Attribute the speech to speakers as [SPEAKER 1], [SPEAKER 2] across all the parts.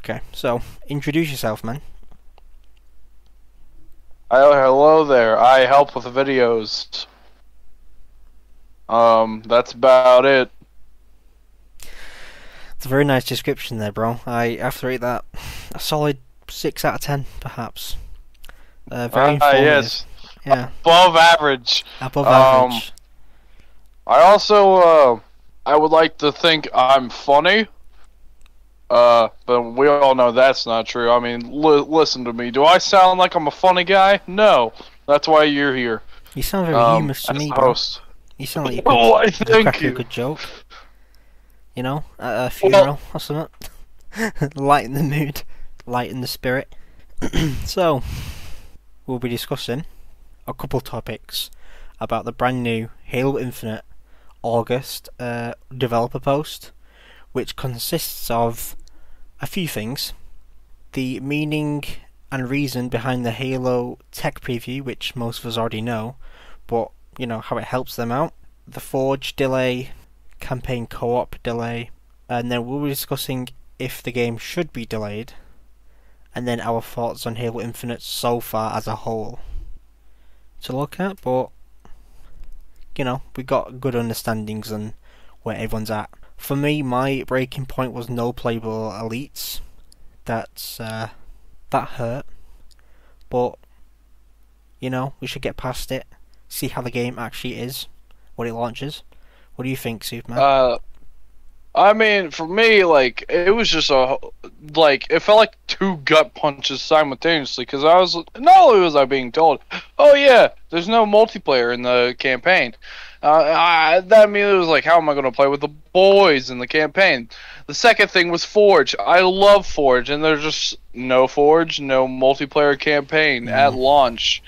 [SPEAKER 1] Okay, so introduce yourself, man.
[SPEAKER 2] Hello there. I help with the videos. That's about it.
[SPEAKER 1] It's a very nice description there, bro. I have to rate that a solid 6 out of 10, perhaps. Very informative.
[SPEAKER 2] Yes.
[SPEAKER 1] Yeah,
[SPEAKER 2] Above average.
[SPEAKER 1] above average.
[SPEAKER 2] I also, I would like to think I'm funny. But we all know that's not true. I mean, listen to me. Do I sound like I'm a funny guy? No. That's why you're here.
[SPEAKER 1] You sound very humorous to
[SPEAKER 2] as
[SPEAKER 1] me,
[SPEAKER 2] the
[SPEAKER 1] bro.
[SPEAKER 2] host.
[SPEAKER 1] You sound like you
[SPEAKER 2] Oh,
[SPEAKER 1] could
[SPEAKER 2] thank
[SPEAKER 1] crack a
[SPEAKER 2] you.
[SPEAKER 1] good joke. You know, at a funeral or something. Lighten the mood, lighten the spirit. So, we'll be discussing a couple topics about the brand new Halo Infinite August developer post, which consists of a few things. The meaning and reason behind the Halo tech preview, which most of us already know, but you know how it helps them out. The Forge delay, campaign co-op delay, and then we'll be discussing if the game should be delayed, and then our thoughts on Halo Infinite so far as a whole to look at. But you know, we got good understandings on where everyone's at. For me, my breaking point was no playable elites. That hurt, but you know, we should get past it, see how the game actually is when it launches. What do you think, Superman?
[SPEAKER 2] I mean, for me, like, it was just it felt like two gut punches simultaneously, because not only was I being told, oh yeah, there's no multiplayer in the campaign, that immediately was like, how am I going to play with the boys in the campaign? The second thing was Forge. I love Forge, and there's just no Forge, no multiplayer campaign at launch.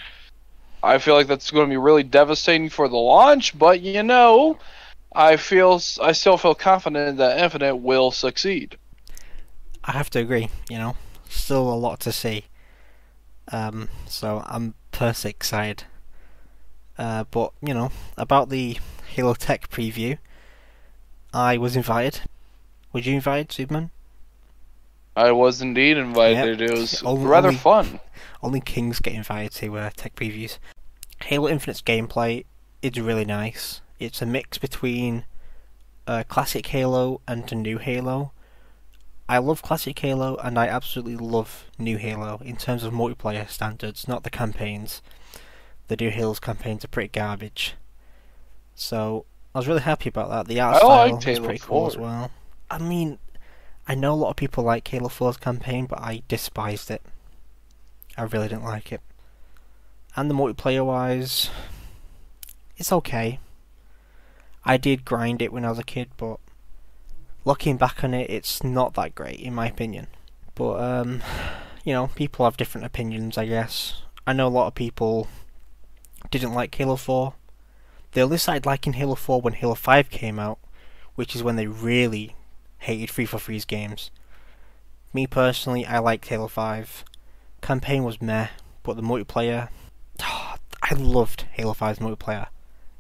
[SPEAKER 2] I feel like that's going to be really devastating for the launch, but you know, I still feel confident that Infinite will succeed.
[SPEAKER 1] I have to agree. You know, still a lot to see. So I'm personally excited. But you know, about the Halo Tech preview, I was invited. Were you invited, Superman?
[SPEAKER 2] I was indeed invited.
[SPEAKER 1] Yep.
[SPEAKER 2] It was rather fun.
[SPEAKER 1] Only kings get invited to tech previews. Halo Infinite's gameplay is really nice. It's a mix between classic Halo and a new Halo. I love classic Halo and I absolutely love new Halo in terms of multiplayer standards, not the campaigns. The new Halo's campaigns are pretty garbage. So I was really happy about that. The art style was pretty cool as well. I mean, I know a lot of people like Halo 4's campaign, but I despised it. I really didn't like it. And the multiplayer wise, it's okay. I did grind it when I was a kid, but looking back on it, it's not that great in my opinion. But you know, people have different opinions, I guess. I know a lot of people didn't like Halo 4. They only started liking Halo 4 when Halo 5 came out, which is when they really hated 343's games. Me personally, I liked Halo 5. Campaign was meh, but the multiplayer, I loved Halo 5's multiplayer.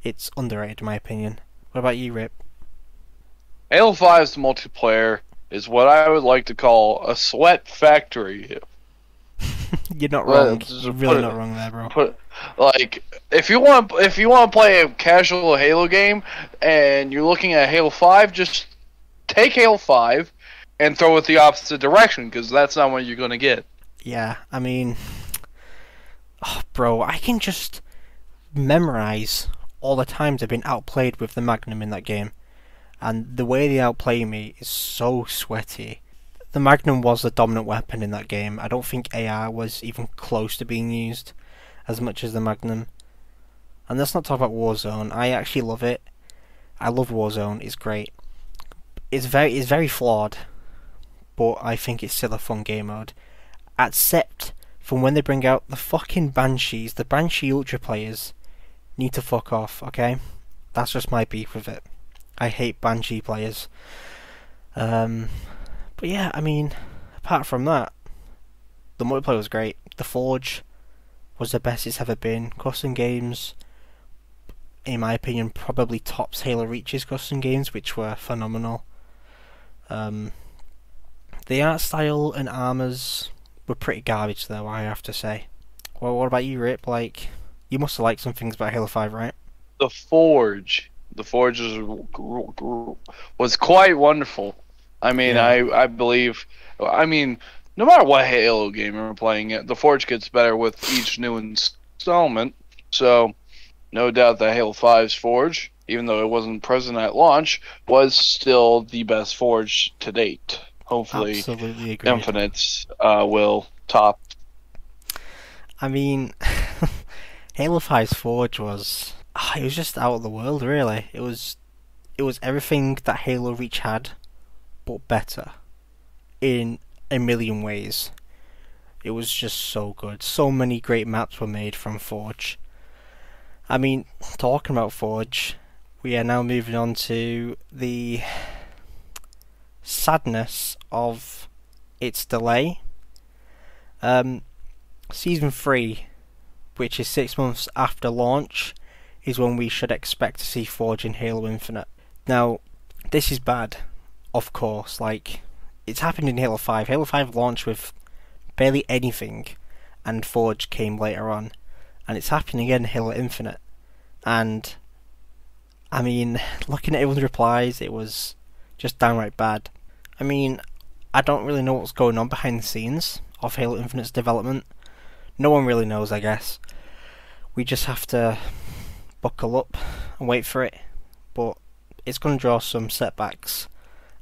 [SPEAKER 1] It's underrated in my opinion. What about you, Rip?
[SPEAKER 2] Halo 5's multiplayer is what I would like to call a sweat factory.
[SPEAKER 1] You're not wrong. You're really not wrong there, bro.
[SPEAKER 2] Like, if you want to play a casual Halo game and you're looking at Halo 5, just take Halo 5 and throw it the opposite direction, because that's not what you're going to get.
[SPEAKER 1] Yeah, I mean, bro, I can just memorize all the times I've been outplayed with the Magnum in that game. And the way they outplay me is so sweaty. The Magnum was the dominant weapon in that game. I don't think AR was even close to being used as much as the Magnum. And let's not talk about Warzone. I actually love it. I love Warzone. It's great. It's very flawed, but I think it's still a fun game mode. Except from when they bring out the fucking Banshees, the Banshee Ultra players need to fuck off, okay? That's just my beef with it. I hate Banshee players. But yeah, I mean, apart from that, the multiplayer was great. The Forge was the best it's ever been. Custom games, in my opinion, probably tops Halo Reach's custom games, which were phenomenal. The The art style and armors were pretty garbage, though, I have to say. Well, what about you, Rip? Like, you must have liked some things about Halo 5, right?
[SPEAKER 2] The Forge. Was quite wonderful. I mean,
[SPEAKER 1] Yeah.
[SPEAKER 2] I believe. I mean, no matter what Halo game you're playing, the Forge gets better with each new installment. So, no doubt that Halo 5's Forge, even though it wasn't present at launch, was still the best Forge to date. Hopefully,
[SPEAKER 1] Absolutely agreed.
[SPEAKER 2] Infinite's will top.
[SPEAKER 1] I mean, Halo 5's Forge was... it was just out of the world, really. It was everything that Halo Reach had, but better. In a million ways. It was just so good. So many great maps were made from Forge. I mean, talking about Forge, we are now moving on to the sadness of its delay. Season 3, which is 6 months after launch, is when we should expect to see Forge in Halo Infinite. Now, this is bad, of course. Like, it's happened in Halo 5. Halo 5 launched with barely anything, and Forge came later on. And it's happening again in Halo Infinite. And, I mean, looking at everyone's replies, it was just downright bad. I mean, I don't really know what's going on behind the scenes of Halo Infinite's development. No one really knows, I guess. We just have to buckle up and wait for it. But it's going to draw some setbacks.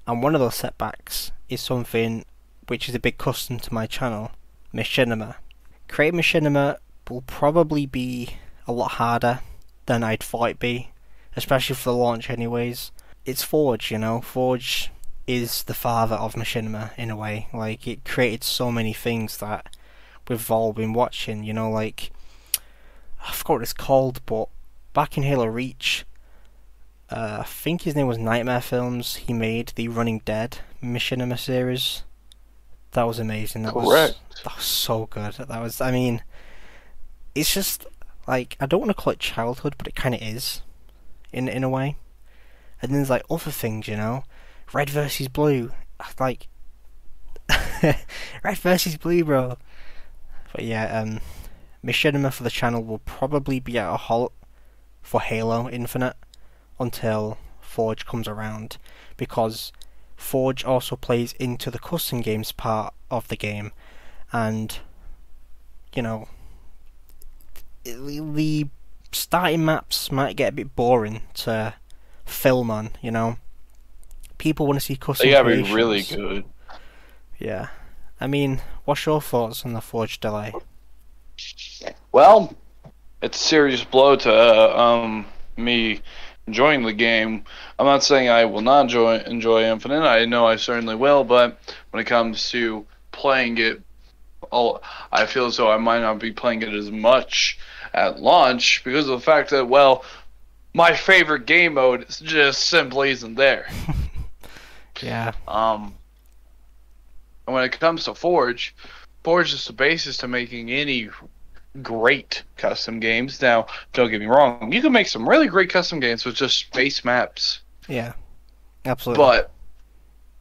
[SPEAKER 1] And one of those setbacks is something which is a big custom to my channel, Machinima. Creating Machinima will probably be a lot harder than I'd thought it'd be, especially for the launch anyways. It's Forge, you know. Forge is the father of Machinima in a way. Like, it created so many things that we've all been watching, you know, like, I forgot what it's called, but back in Halo Reach, I think his name was Nightmare Films, he made the Running Dead Machinima series. That was amazing. That was so good. That was, I mean, it's just, like, I don't want to call it childhood, but it kind of is, in a way. And then there's, like, other things, you know, Red versus Blue, like, Red versus Blue, bro. But yeah, Machinima for the channel will probably be at a halt for Halo Infinite until Forge comes around, because Forge also plays into the custom games part of the game, and, you know, the starting maps might get a bit boring to film on, you know. People want to see custom
[SPEAKER 2] They gotta
[SPEAKER 1] creations.
[SPEAKER 2] be really good.
[SPEAKER 1] Yeah. I mean, what's your thoughts on the Forge delay?
[SPEAKER 2] Well, it's a serious blow to me enjoying the game. I'm not saying I will not enjoy Infinite. I know I certainly will, but when it comes to playing it, I feel as though I might not be playing it as much at launch because of the fact that, well, my favorite game mode just simply isn't there.
[SPEAKER 1] Yeah.
[SPEAKER 2] And when it comes to Forge is the basis to making any great custom games. Now, don't get me wrong, you can make some really great custom games with just base maps.
[SPEAKER 1] Yeah. Absolutely.
[SPEAKER 2] But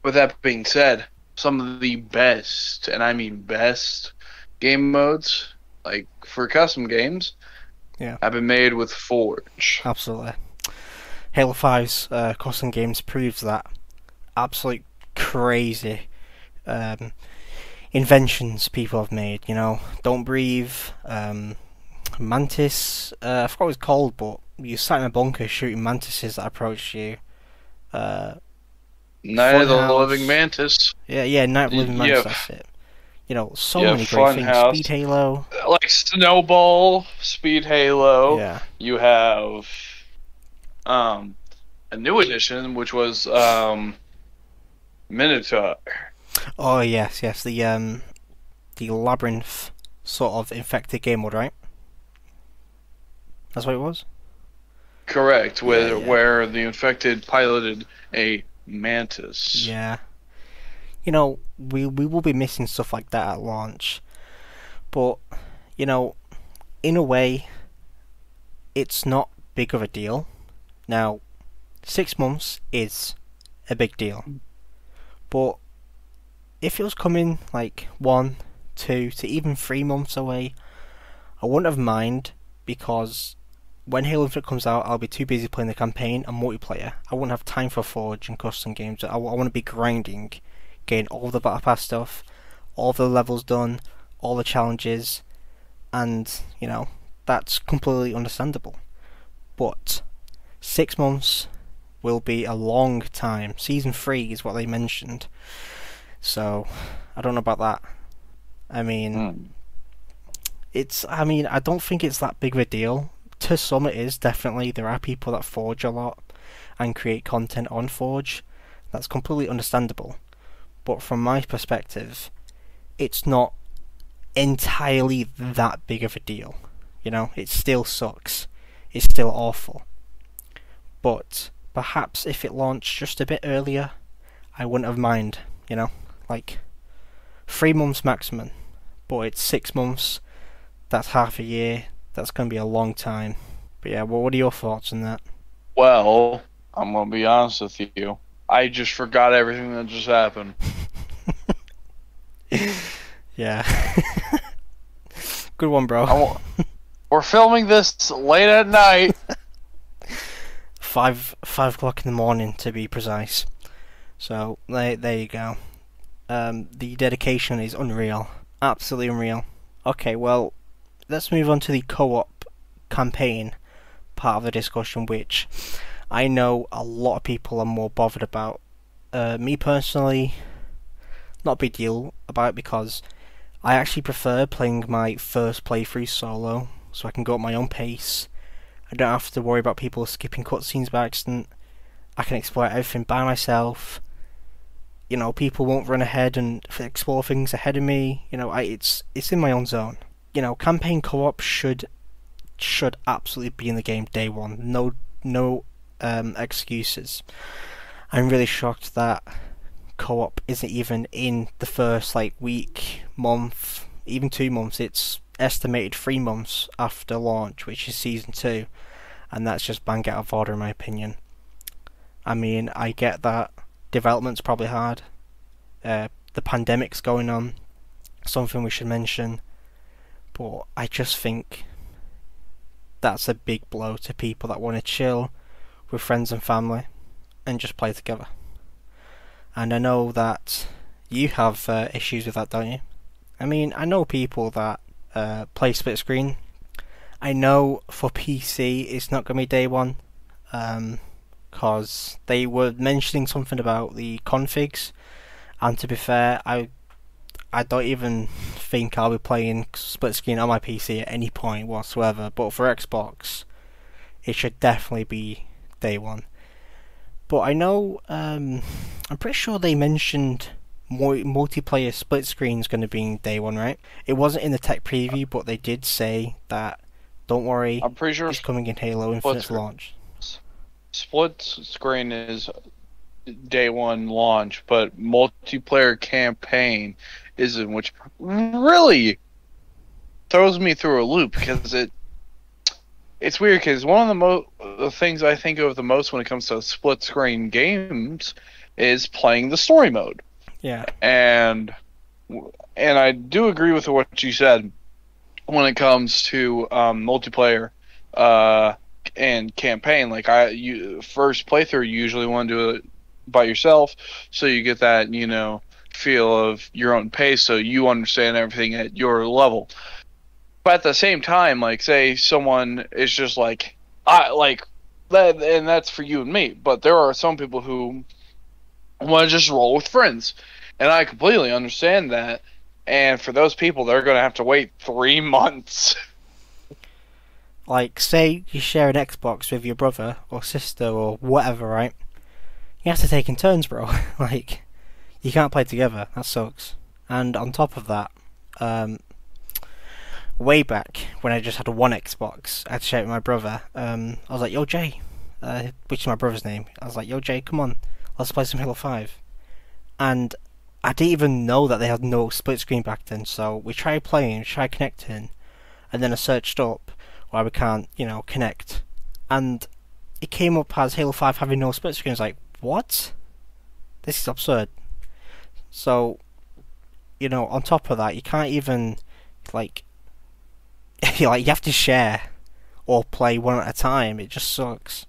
[SPEAKER 2] with that being said, some of the best, and I mean best, game modes, like for custom games, have been made with Forge.
[SPEAKER 1] Absolutely. Halo 5's custom games proves that. Absolute crazy inventions people have made, you know. Don't Breathe, Mantis, I forgot what it's called, but you sat in a bunker shooting mantises that approached you.
[SPEAKER 2] Night of the Living Mantis.
[SPEAKER 1] Yeah, Night of the Living Mantis, that's it. You know, so many great things.
[SPEAKER 2] House.
[SPEAKER 1] Speed Halo.
[SPEAKER 2] Like Snowball, Speed Halo.
[SPEAKER 1] Yeah.
[SPEAKER 2] You have a new edition, which was Minotaur.
[SPEAKER 1] Oh yes, the Labyrinth sort of infected game mode, right? That's what it was?
[SPEAKER 2] Correct, where the infected piloted a mantis.
[SPEAKER 1] Yeah. You know, we will be missing stuff like that at launch. But, you know, in a way, it's not big of a deal. Now, 6 months is a big deal. But if it was coming like 1, 2 to even 3 months away, I wouldn't have mind, because when Halo Infinite comes out, I'll be too busy playing the campaign and multiplayer. I won't have time for Forge and custom games. I want to be grinding, getting all the Battle Pass stuff, all the levels done, all the challenges, and, you know, that's completely understandable. But 6 months will be a long time. Season 3 is what they mentioned. So, I don't know about that. I mean, I don't think it's that big of a deal. To some it is, definitely. There are people that Forge a lot and create content on Forge. That's completely understandable. But from my perspective, it's not entirely that big of a deal. You know, it still sucks. It's still awful. But perhaps if it launched just a bit earlier, I wouldn't have mind, you know? Like, 3 months maximum. But it's 6 months, that's half a year, that's going to be a long time. But yeah, well, what are your thoughts on that?
[SPEAKER 2] Well, I'm going to be honest with you. I just forgot everything that just happened.
[SPEAKER 1] Yeah. Good one, bro.
[SPEAKER 2] We're filming this late at night.
[SPEAKER 1] 5 o'clock in the morning, to be precise. So, there you go. The dedication is unreal. Absolutely unreal. Okay, well, let's move on to the co-op campaign part of the discussion, which I know a lot of people are more bothered about. Me personally, not a big deal about it, because I actually prefer playing my first playthrough solo, so I can go at my own pace. I don't have to worry about people skipping cutscenes by accident. I can explore everything by myself. You know, people won't run ahead and explore things ahead of me. You know, it's in my own zone. You know, campaign co-op should absolutely be in the game day one. No excuses. I'm really shocked that co-op isn't even in the first week, month, even 2 months. It's estimated 3 months after launch, which is season 2, and that's just bang out of order in my opinion. I mean, I get that development's probably hard. The pandemic's going on, something we should mention, but I just think that's a big blow to people that want to chill with friends and family and just play together. And I know that you have issues with that, don't you? I mean, I know people that play split screen. I know for PC it's not going to be day one, because they were mentioning something about the configs, and to be fair, I don't even think I'll be playing split screen on my PC at any point whatsoever, but for Xbox it should definitely be day one. But I know, I'm pretty sure they mentioned multiplayer split screen is going to be in day one, right? It wasn't in the tech preview, but they did say that, don't worry,
[SPEAKER 2] I'm pretty sure
[SPEAKER 1] it's coming in Halo Infinite's launch.
[SPEAKER 2] Split screen is day one launch, but multiplayer campaign isn't, which really throws me through a loop, because it's weird, because one of the things I think of the most when it comes to split screen games is playing the story mode.
[SPEAKER 1] Yeah.
[SPEAKER 2] And I do agree with what you said when it comes to multiplayer and campaign. Like, first playthrough, you usually want to do it by yourself, so you get that, feel of your own pace, so you understand everything at your level. But at the same time, like, say someone is just like, I like that, and that's for you and me. But there are some people who want to just roll with friends, and I completely understand that. And for those people, they're going to have to wait 3 months.
[SPEAKER 1] Like, say you share an Xbox with your brother or sister or whatever, right? You have to take in turns, bro. Like, you can't play together. That sucks. And on top of that, way back when I just had one Xbox, I had to share it with my brother. I was like, yo, Jay, which is my brother's name. I was like, yo, Jay, come on, let's play some Halo 5. And I didn't even know that they had no split screen back then, so we tried playing, we tried connecting, and then I searched up why we can't, connect. And it came up as Halo 5 having no split screen. I was like, what? This is absurd. So, on top of that, you can't even like you have to share or play one at a time. It just sucks.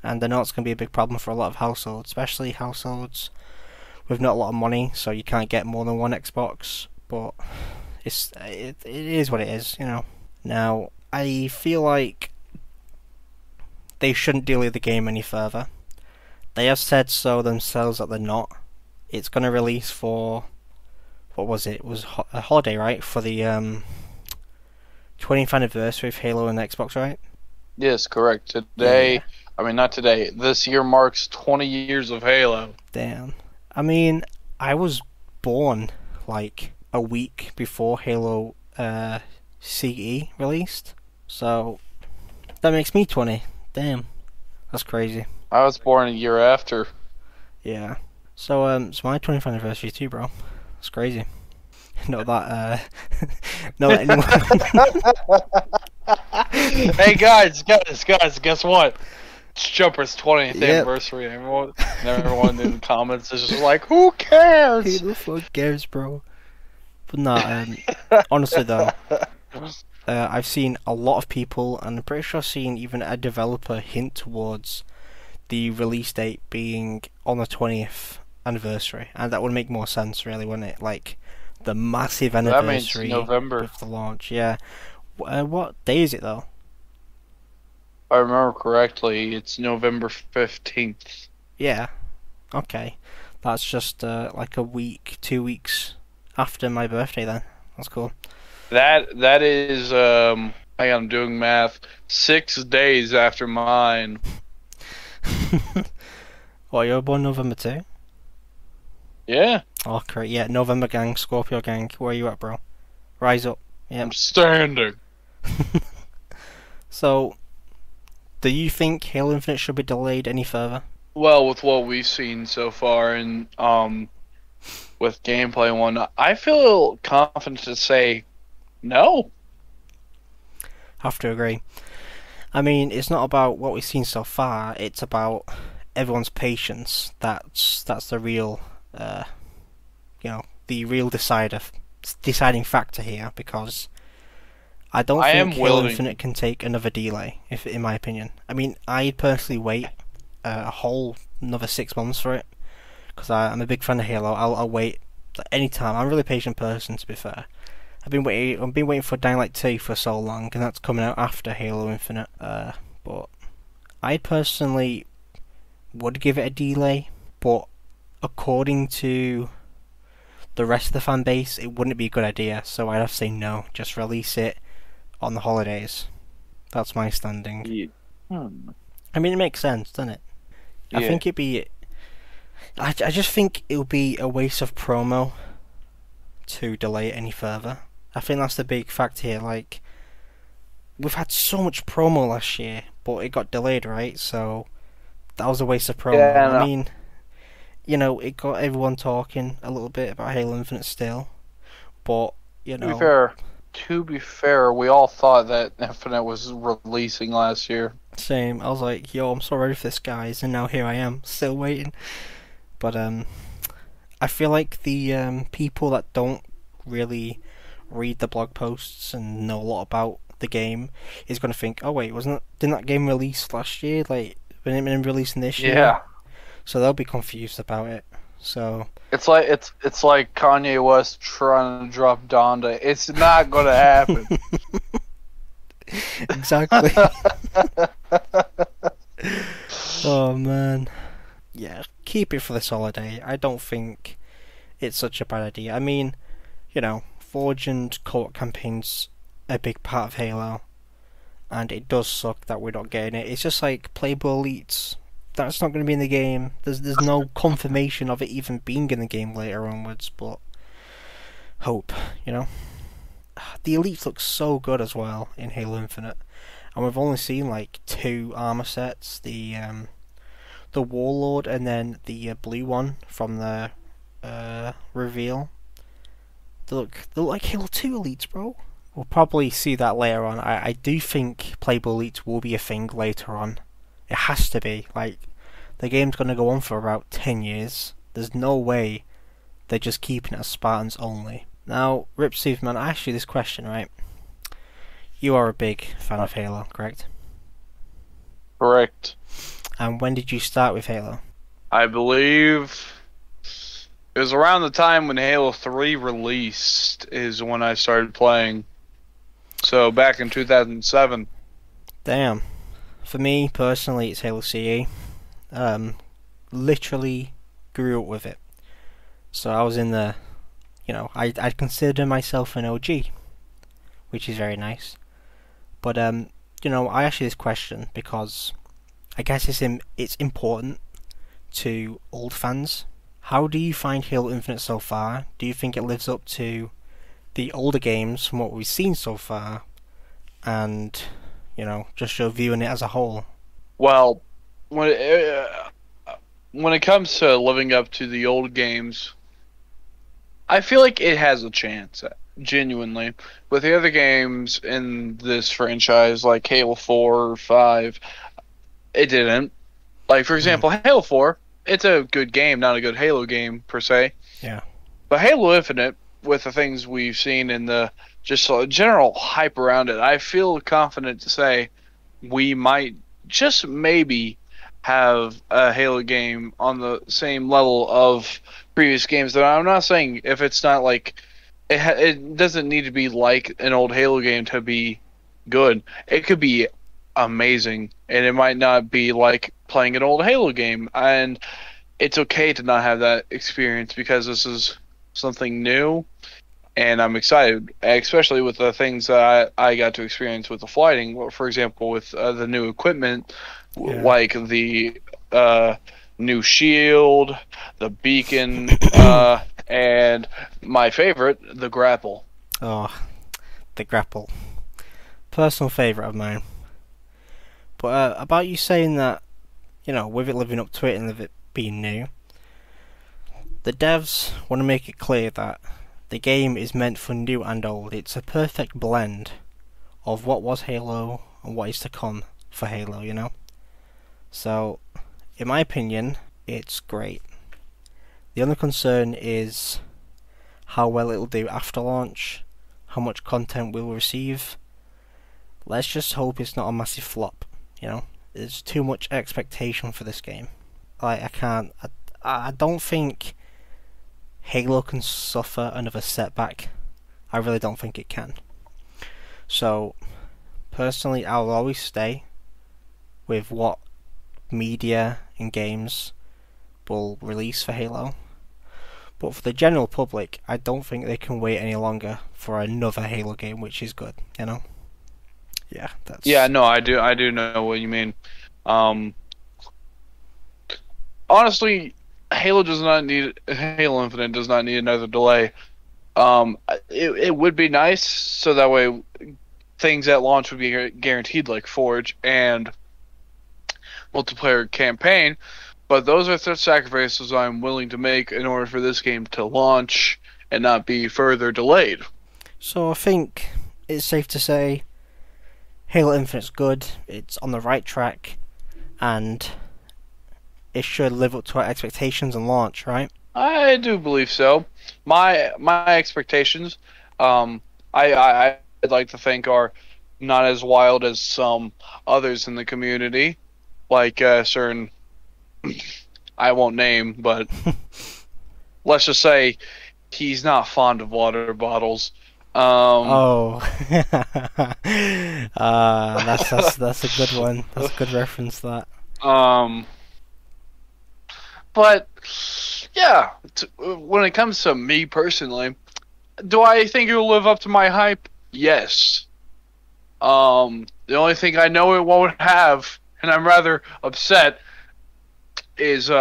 [SPEAKER 1] And I know it's going to be a big problem for a lot of households, especially households with not a lot of money, so you can't get more than one Xbox. But it is what it is, Now, I feel like they shouldn't delay the game any further. They have said so themselves that they're not. It's going to release for, what was it? It was a holiday, right? For the 20th anniversary of Halo and Xbox, right?
[SPEAKER 2] Yes, correct. Today,
[SPEAKER 1] Yeah.
[SPEAKER 2] I mean, not today. This year marks 20 years of Halo.
[SPEAKER 1] Damn. I mean, I was born like a week before Halo CE released, so that makes me 20. Damn, that's crazy.
[SPEAKER 2] I was born a year after.
[SPEAKER 1] Yeah. So it's my 20th anniversary too, bro. It's crazy. Not that not that anyone.
[SPEAKER 2] Hey guys, guess what? It's Jumper's 20th anniversary. Everyone in the comments is just like, who cares?
[SPEAKER 1] Who the fuck cares, bro? But nah, honestly though, I've seen a lot of people, and I'm pretty sure I've seen even a developer hint towards the release date being on the 20th anniversary, and that would make more sense, really, wouldn't it? Like the massive anniversary
[SPEAKER 2] that means November.
[SPEAKER 1] of the launch. Yeah. What day is it though?
[SPEAKER 2] If I remember correctly, it's November 15th.
[SPEAKER 1] Yeah. Okay. That's just like a week, 2 weeks after my birthday then. That's cool.
[SPEAKER 2] That is hang on, I'm doing math. 6 days after mine.
[SPEAKER 1] What, you're born November 2?
[SPEAKER 2] Yeah.
[SPEAKER 1] Oh, great. Yeah, November gang, Scorpio gang. Where are you at, bro? Rise up. Yeah.
[SPEAKER 2] I'm standing.
[SPEAKER 1] So, do you think Halo Infinite should be delayed any further?
[SPEAKER 2] Well, with what we've seen so far and with gameplay and whatnot, I feel confident to say no.
[SPEAKER 1] Have to agree. I mean, it's not about what we've seen so far, it's about everyone's patience. That's the real, the real deciding factor here, because I don't think Halo Infinite can take another delay, in my opinion. I mean, I'd personally wait a whole another 6 months for it, because I'm a big fan of Halo. I'll wait any time. I'm a really patient person, to be fair. I've been waiting for Dying Light 2 for so long, and that's coming out after Halo Infinite. But I personally would give it a delay, but according to the rest of the fan base, it wouldn't be a good idea. So I'd have to say no. Just release it on the holidays. That's my standing.
[SPEAKER 2] Yeah.
[SPEAKER 1] I mean, it makes sense, doesn't it?
[SPEAKER 2] Yeah.
[SPEAKER 1] I think it'd be. I just think it would be a waste of promo to delay it any further. I think that's the big factor here. Like, we've had so much promo last year, but it got delayed, right? So that was a waste of promo.
[SPEAKER 2] Yeah,
[SPEAKER 1] I mean, it got everyone talking a little bit about Halo Infinite still, but
[SPEAKER 2] To be fair, we all thought that Infinite was releasing last year.
[SPEAKER 1] Same. I was like, yo, I'm so ready for this, guys, and now here I am, still waiting. But I feel like the people that don't really read the blog posts and know a lot about the game is going to think, oh wait, didn't that game release last year? Like, when it been releasing this year?
[SPEAKER 2] Yeah.
[SPEAKER 1] So they'll be confused about it. So
[SPEAKER 2] it's like Kanye West trying to drop Donda. It's not going to happen.
[SPEAKER 1] Exactly. Oh man. Yeah, keep it for this holiday. I don't think it's such a bad idea. I mean, Forge and co-op campaigns a big part of Halo, and it does suck that we're not getting it. It's just like playable elites. That's not going to be in the game. There's no confirmation of it even being in the game later onwards, but hope, The elites look so good as well in Halo Infinite, and we've only seen like 2 armor sets: the Warlord and then the blue one from the reveal. They look like Halo 2 elites, bro. We'll probably see that later on. I do think playable elites will be a thing later on. It has to be. Like, the game's going to go on for about 10 years. There's no way they're just keeping it as Spartans only. Now, RIPsuPerMan, I asked you this question, right? You are a big fan of Halo, correct?
[SPEAKER 2] Correct.
[SPEAKER 1] And when did you start with Halo?
[SPEAKER 2] I believe it was around the time when Halo 3 released is when I started playing. So back in 2007.
[SPEAKER 1] Damn. For me, personally, it's Halo CE. Literally grew up with it. So I was in the, I'd consider myself an OG, which is very nice. But, I asked you this question because I guess it's important to old fans. How do you find Halo Infinite so far? Do you think it lives up to the older games from what we've seen so far? And, just your view on it as a whole?
[SPEAKER 2] Well, when it comes to living up to the old games, I feel like it has a chance, genuinely. With the other games in this franchise, like Halo 4 or 5, it didn't. Like, for example, Halo 4, it's a good game, not a good Halo game, per se.
[SPEAKER 1] Yeah.
[SPEAKER 2] But Halo Infinite, with the things we've seen in the just general hype around it, I feel confident to say we might just maybe have a Halo game on the same level of previous games. Though I'm not saying if it's not like it doesn't need to be like an old Halo game to be good. It could be amazing, and it might not be like playing an old Halo game, and it's okay to not have that experience because this is something new, and I'm excited, especially with the things that I got to experience with the flighting. For example, with the new equipment, like the new shield, the beacon, and my favorite, the grapple.
[SPEAKER 1] Oh, the grapple. Personal favourite of mine. But about you saying that, with it living up to it and with it being new, the devs want to make it clear that the game is meant for new and old. It's a perfect blend of what was Halo and what is to come for Halo, So, in my opinion, it's great. The only concern is how well it'll do after launch, how much content we'll receive. Let's just hope it's not a massive flop, There's too much expectation for this game. I don't think Halo can suffer another setback. I really don't think it can. So, personally, I'll always stay with what media and games will release for Halo. But for the general public, I don't think they can wait any longer for another Halo game, which is good, Yeah, that's...
[SPEAKER 2] Yeah, no, I do know what you mean. Honestly, Halo Infinite does not need another delay. It would be nice, so that way things at launch would be guaranteed, like Forge and multiplayer campaign. But those are the sacrifices I'm willing to make in order for this game to launch and not be further delayed.
[SPEAKER 1] So I think it's safe to say Halo Infinite's good, it's on the right track, and it should live up to our expectations and launch, right?
[SPEAKER 2] I do believe so. My expectations, I'd like to think, are not as wild as some others in the community, like certain I won't name, but let's just say he's not fond of water bottles.
[SPEAKER 1] That's a good one. That's a good reference. That.
[SPEAKER 2] But yeah, when it comes to me personally, do I think it will live up to my hype? Yes. The only thing I know it won't have, and I'm rather upset, is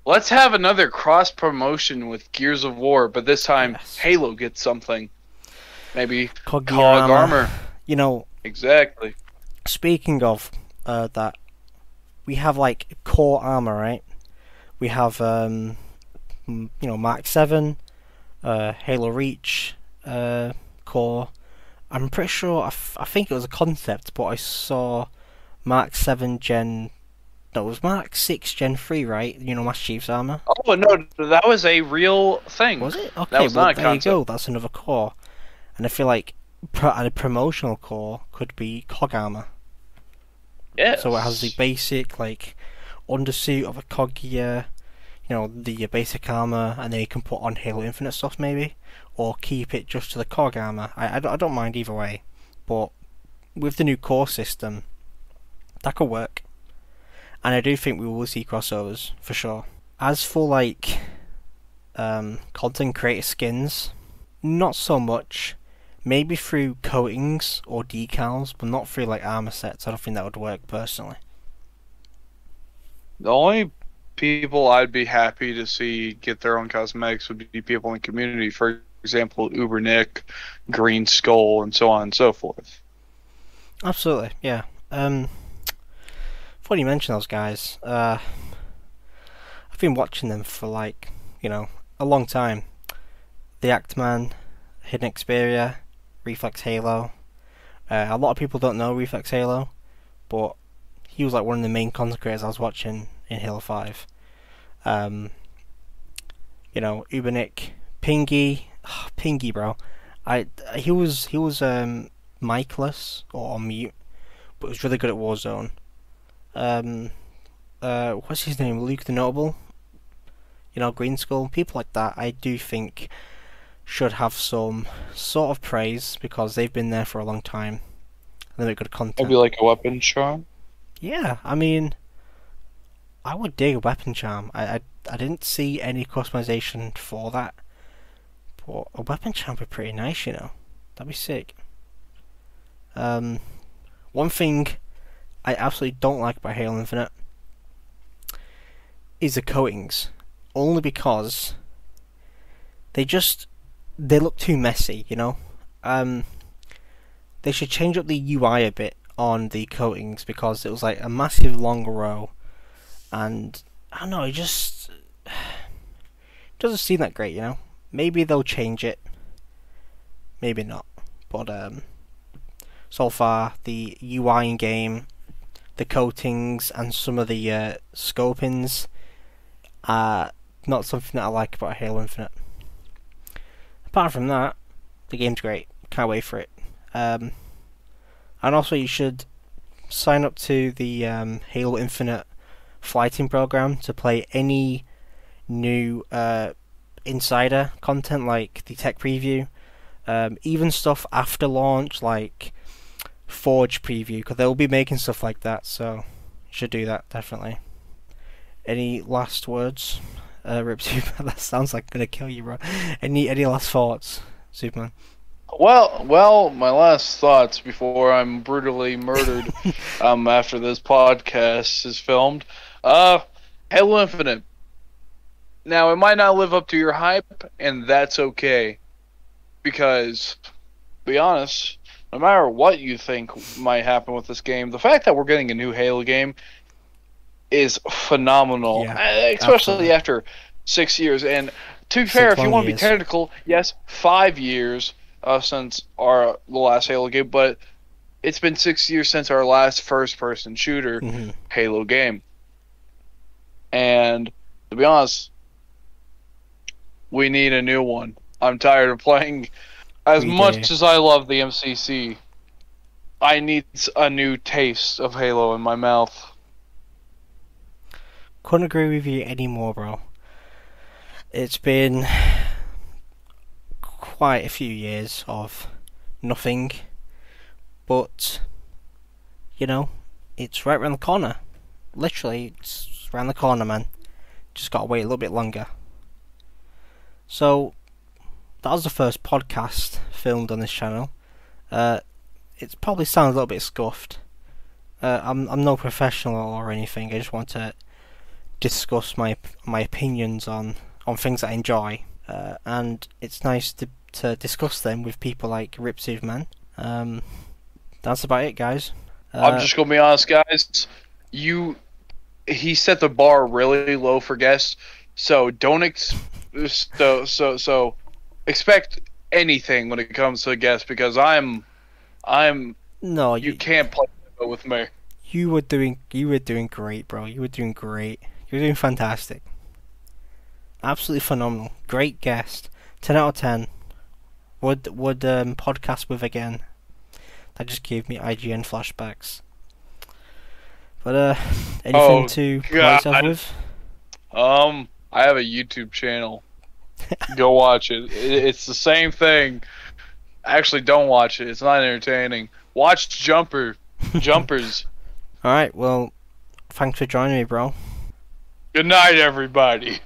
[SPEAKER 2] let's have another cross promotion with Gears of War, but this time Halo gets something. Maybe Cog Armor.
[SPEAKER 1] Exactly. Speaking of that, we have like core armor, right? We have Mark 7, Halo Reach core. I'm pretty sure I think it was a concept, but I saw Mark 7 Gen No, it was Mark 6 Gen 3, right? You know, Master Chief's armor.
[SPEAKER 2] Oh no, that was a real thing.
[SPEAKER 1] Was it? Okay,
[SPEAKER 2] that was
[SPEAKER 1] well
[SPEAKER 2] not a
[SPEAKER 1] there
[SPEAKER 2] concept.
[SPEAKER 1] you go. That's another core, and I feel like a promotional core could be COG armor.
[SPEAKER 2] Yes.
[SPEAKER 1] So it has the basic like undersuit of a COG gear, the basic armor, and then you can put on Halo Infinite stuff maybe, or keep it just to the COG armor. I don't mind either way, but with the new core system, that could work. And I do think we will see crossovers for sure. As for like content creator skins, not so much. Maybe through coatings or decals, but not through like armor sets. I don't think that would work personally.
[SPEAKER 2] The only people I'd be happy to see get their own cosmetics would be people in the community. For example, Uber Nick, Green Skull, and so on and so forth.
[SPEAKER 1] Absolutely, yeah. Funny you mention those guys. I've been watching them for like, a long time. The Actman, Hidden Xperia, Reflex Halo. A lot of people don't know Reflex Halo, but he was like one of the main content creators I was watching in Halo 5. Ubernick, Pingy, Pingy, bro. He was miceless or on mute, but was really good at Warzone. What's his name? Luke the Notable. Green Skull. People like that, I do think, should have some sort of praise because they've been there for a long time and they make good content.
[SPEAKER 2] Maybe like a weapon charm.
[SPEAKER 1] Yeah, I mean, I would dig a weapon charm. I didn't see any customization for that, but a weapon charm would be pretty nice, That'd be sick. One thing I absolutely don't like about Halo Infinite is the coatings, only because they look too messy, They should change up the UI a bit on the coatings because it was like a massive long row, and I don't know, it just doesn't seem that great, Maybe they'll change it, maybe not, but so far the UI in game, the coatings, and some of the scopings are not something that I like about Halo Infinite. Apart from that, the game's great. Can't wait for it. And also, you should sign up to the Halo Infinite flighting program to play any new insider content like the tech preview, even stuff after launch like Forge preview, because they'll be making stuff like that, so you should do that definitely. Any last words, RIPsuPerMan? That sounds like I'm gonna kill you, bro. Any last thoughts, Superman?
[SPEAKER 2] Well, my last thoughts before I'm brutally murdered after this podcast is filmed. Halo Infinite. Now, it might not live up to your hype, and that's okay. Because, to be honest, no matter what you think might happen with this game, the fact that we're getting a new Halo game is phenomenal.
[SPEAKER 1] Yeah,
[SPEAKER 2] especially
[SPEAKER 1] absolutely.
[SPEAKER 2] after 6 years. And to be fair, if you want to be technical, yes, 5 years since the last Halo game, but it's been 6 years since our last first-person shooter Halo game. And to be honest, we need a new one. I'm tired of playing. As much as I love the MCC, I need a new taste of Halo in my mouth.
[SPEAKER 1] Couldn't agree with you anymore, bro. It's been quite a few years of nothing, but it's right around the corner. Literally, it's around the corner, man. Just gotta wait a little bit longer. So that was the first podcast filmed on this channel. It probably sounds a little bit scuffed. I'm no professional or anything. I just want to discuss my opinions on things that I enjoy, and it's nice to discuss them with people like RIPsuPerMan. That's about it, guys.
[SPEAKER 2] I'm just gonna be honest, guys. He set the bar really low for guests, so don't expect anything when it comes to guests, because I'm
[SPEAKER 1] no,
[SPEAKER 2] you can't play with me.
[SPEAKER 1] You were doing great, bro. You were doing great. You were doing fantastic. Absolutely phenomenal. Great guest. 10 out of 10. Would podcast with again. That just gave me IGN flashbacks. But anything to promote yourself with?
[SPEAKER 2] I have a YouTube channel. Go watch it. It's the same thing. Actually, don't watch it. It's not entertaining. Watch Jumpers.
[SPEAKER 1] Alright, well, thanks for joining me, bro.
[SPEAKER 2] Good night, everybody.